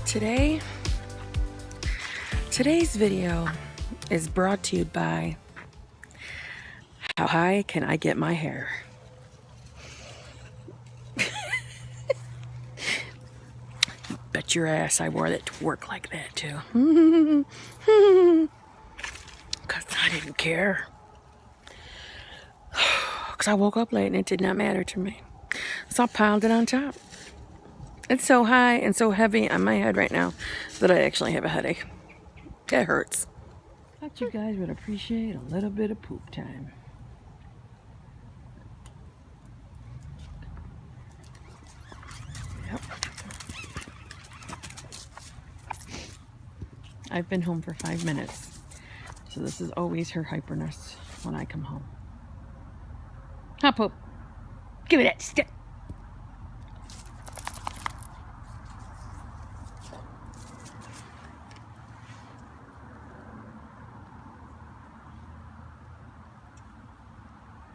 Today's video is brought to you by how high can I get my hair? Bet your ass I wore that to work like that too. Because I didn't care. Because I woke up late and it did not matter to me. So I piled it on top. It's so high and so heavy on my head right now that I actually have a headache. It hurts. Thought you guys would appreciate a little bit of poop time. Yep. I've been home for 5 minutes. So this is always her hyperness when I come home. Huh, poop? Give me that stick.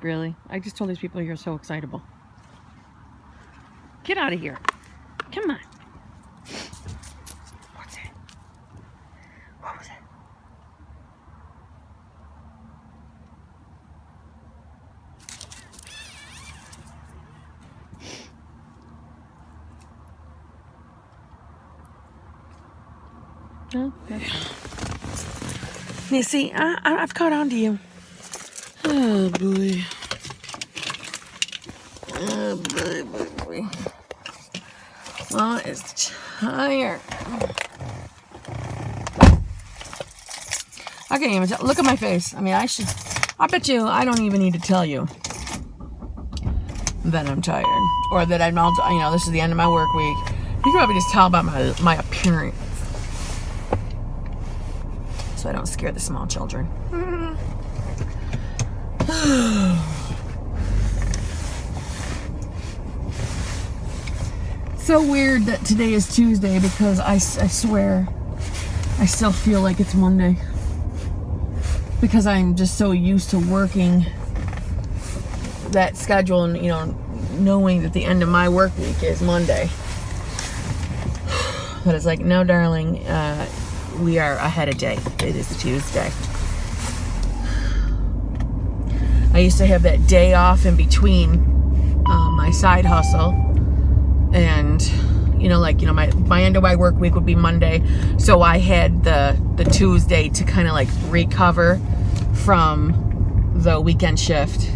Really? I just told these people you're so excitable. Get out of here. Come on. What's that? What was that? Oh, that's fine. You see, I've caught on to you. Oh boy. Oh boy. Well, it's tired. I can't even tell. Look at my face. I mean, I bet you I don't even need to tell you that I'm tired. Or that I'm all, this is the end of my work week. You can probably just tell by my appearance. So I don't scare the small children. So weird that today is Tuesday because I swear I still feel like it's Monday because I'm just so used to working that schedule and knowing that the end of my work week is Monday. But it's like, no darling, we are ahead of day. It is Tuesday. I used to have that day off in between my side hustle, and my end of my work week would be Monday, so I had the Tuesday to kind of like recover from the weekend shift,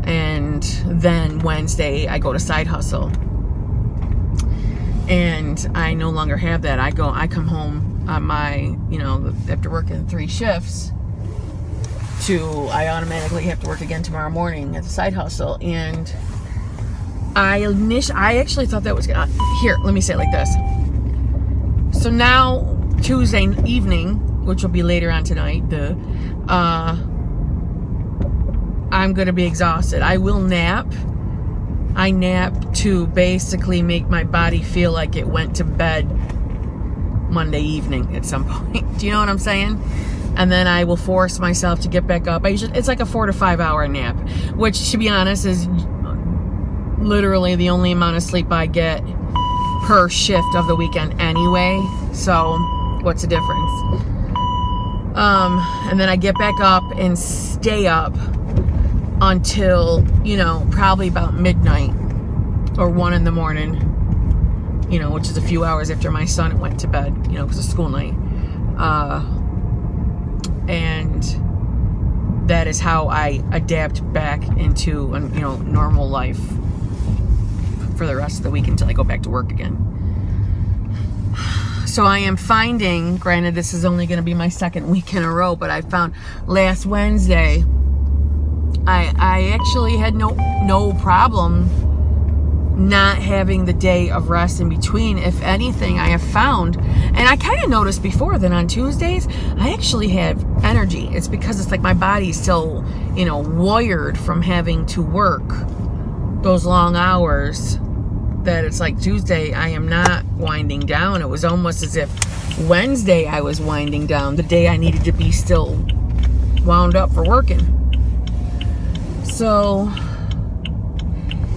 and then Wednesday I go to side hustle, and I no longer have that. I come home on my after working 3 shifts. I automatically have to work again tomorrow morning at the side hustle, and I actually thought that was gonna, here, let me say it like this. So now Tuesday evening, which will be later on tonight, I'm gonna be exhausted. I will nap. I nap to basically make my body feel like it went to bed Monday evening at some point. Do you know what I'm saying? And then I will force myself to get back up. It's like a 4 to 5 hour nap, which, to be honest, is literally the only amount of sleep I get per shift of the weekend anyway. So what's the difference? And then I get back up and stay up until, probably about midnight or 1 in the morning, which is a few hours after my son went to bed, because it's school night. And that is how I adapt back into a normal life for the rest of the week until I go back to work again. So I am finding, granted this is only going to be my 2nd week in a row, but I found last Wednesday I actually had no problem not having the day of rest in between. If anything, I have found, and I kind of noticed before that on Tuesdays I actually have energy. It's because it's like my body's still wired from having to work those long hours, that it's like Tuesday I am not winding down. It was almost as if Wednesday I was winding down, the day I needed to be still wound up for working. So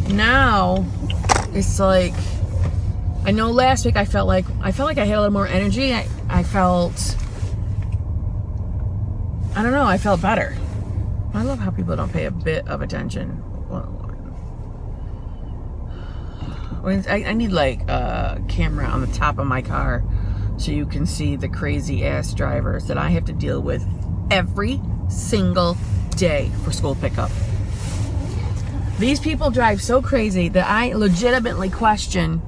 now it's like I know last week I felt like I had a little more energy. I felt, I don't know, I felt better. I love how people don't pay a bit of attention. I need like a camera on the top of my car so you can see the crazy ass drivers that I have to deal with every single day for school pickup. These people drive so crazy that I legitimately question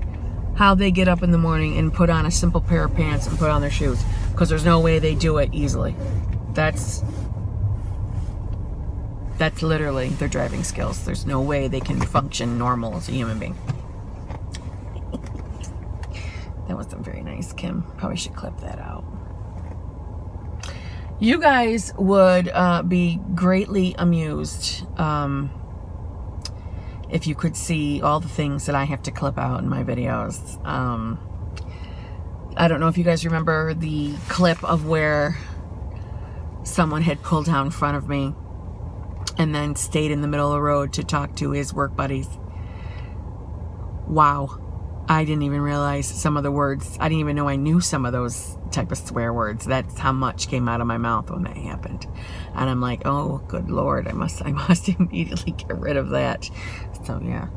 how they get up in the morning and put on a simple pair of pants and put on their shoes, because there's no way they do it easily. That's literally their driving skills. There's no way they can function normal as a human being. That wasn't very nice, Kim. Probably should clip that out. You guys would be greatly amused if you could see all the things that I have to clip out in my videos. I don't know if you guys remember the clip of where someone had pulled out in front of me and then stayed in the middle of the road to talk to his work buddies. Wow. I didn't even realize some of the words. I didn't even know I knew some of those type of swear words. That's how much came out of my mouth when that happened. And I'm like, oh, good Lord, I must immediately get rid of that. So, yeah.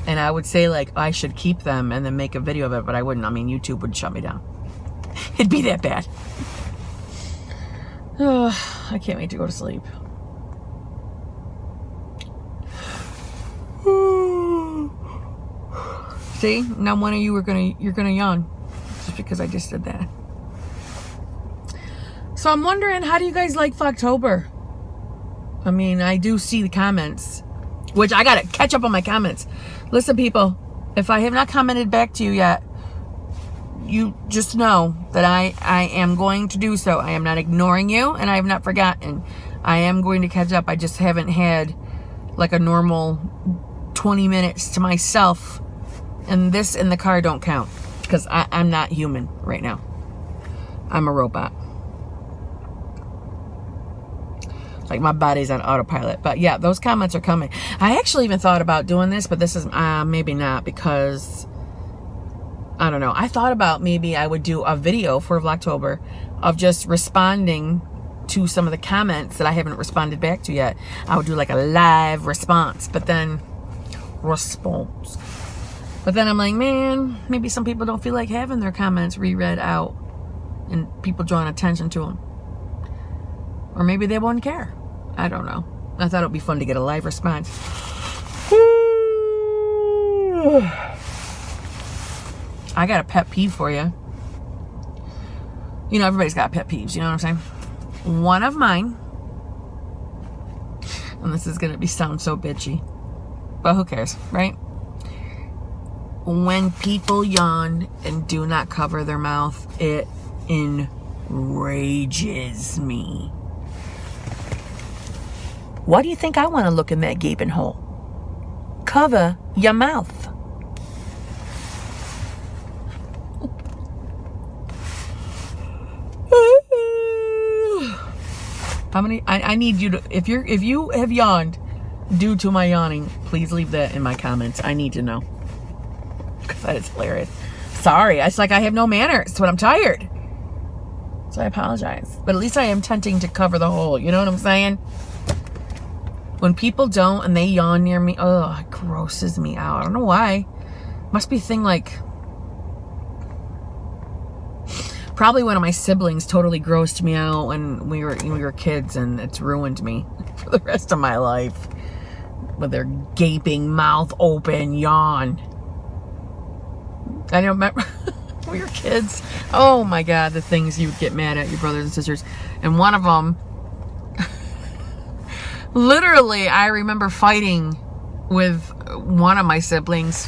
And I would say, like, I should keep them and then make a video of it, but I wouldn't. I mean, YouTube would shut me down. It'd be that bad. Oh, I can't wait to go to sleep. See, now one of you you're gonna yawn just because I just did that. So I'm wondering, how do you guys like Vlogtober? I mean, I do see the comments, which I gotta catch up on my comments. Listen, people, if I have not commented back to you yet, you just know that I am going to do so. I am not ignoring you, and I have not forgotten. I am going to catch up. I just haven't had like a normal 20 minutes to myself. And this in the car don't count, because I'm not human right now. I'm a robot. Like, my body's on autopilot. But yeah, those comments are coming. I actually even thought about doing this, but this is maybe not, because I don't know. I thought about maybe I would do a video for Vlogtober of just responding to some of the comments that I haven't responded back to yet. I would do like a live response, but then I'm like, man, maybe some people don't feel like having their comments reread out and people drawing attention to them. Or maybe they won't care. I don't know. I thought it would be fun to get a live response. I got a pet peeve for you. You know, everybody's got pet peeves, you know what I'm saying? One of mine, and this is going to sound so bitchy, but who cares, right? When people yawn and do not cover their mouth, it enrages me. Why do you think I want to look in that gaping hole? Cover your mouth. How many? I need you to, if you have yawned due to my yawning, please leave that in my comments. I need to know. Because that is hilarious. Sorry, it's like I have no manners, but I'm tired. So I apologize. But at least I am attempting to cover the hole. You know what I'm saying? When people don't and they yawn near me, oh, it grosses me out. I don't know why. Must be a thing like... Probably one of my siblings totally grossed me out when we were kids, and it's ruined me for the rest of my life. With their gaping mouth open yawn. I don't remember when we were kids. Oh my God, the things you would get mad at your brothers and sisters. And one of them, literally, I remember fighting with one of my siblings.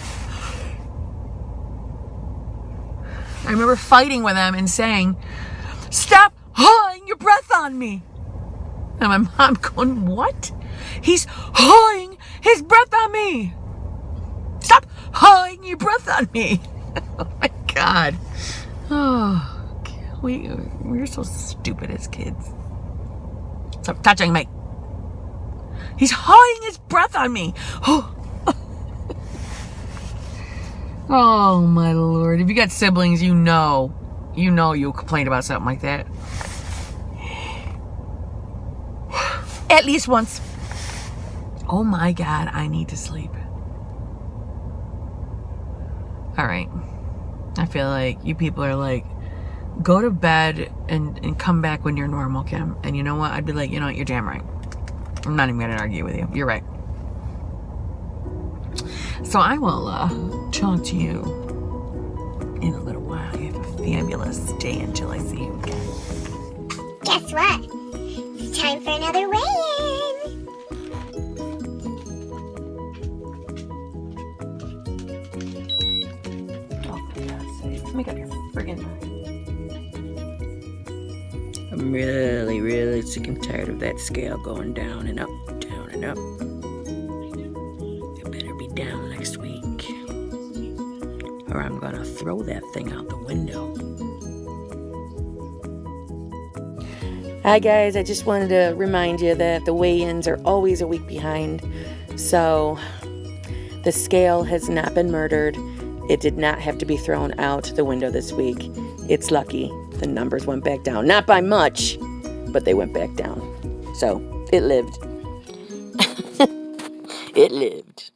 I remember fighting with him and saying, "Stop hawing your breath on me." And my mom going, "What? He's hawing his breath on me. Stop hawing your breath on me." Oh my God. Oh, we're so stupid as kids. Stop touching me. He's hawing his breath on me. Oh. Oh my Lord. If you got siblings, you know you'll complain about something like that. At least once. Oh my God, I need to sleep. All right. I feel like you people are like, go to bed and come back when you're normal, Kim. And you know what? I'd be like, you know what? You're damn right. I'm not even going to argue with you. You're right. So I will talk to you in a little while. You have a fabulous day until I see you again. Guess what? It's time for another weigh-in. Oh, for God's sake. Make up your friggin' mind. I'm really, really sick and tired of that scale going down and up, down and up. It better be down next week, or I'm gonna throw that thing out the window. Hi guys, I just wanted to remind you that the weigh-ins are always a week behind. So the scale has not been murdered. It did not have to be thrown out the window this week. It's lucky the numbers went back down. Not by much, but they went back down. So it lived. It lived.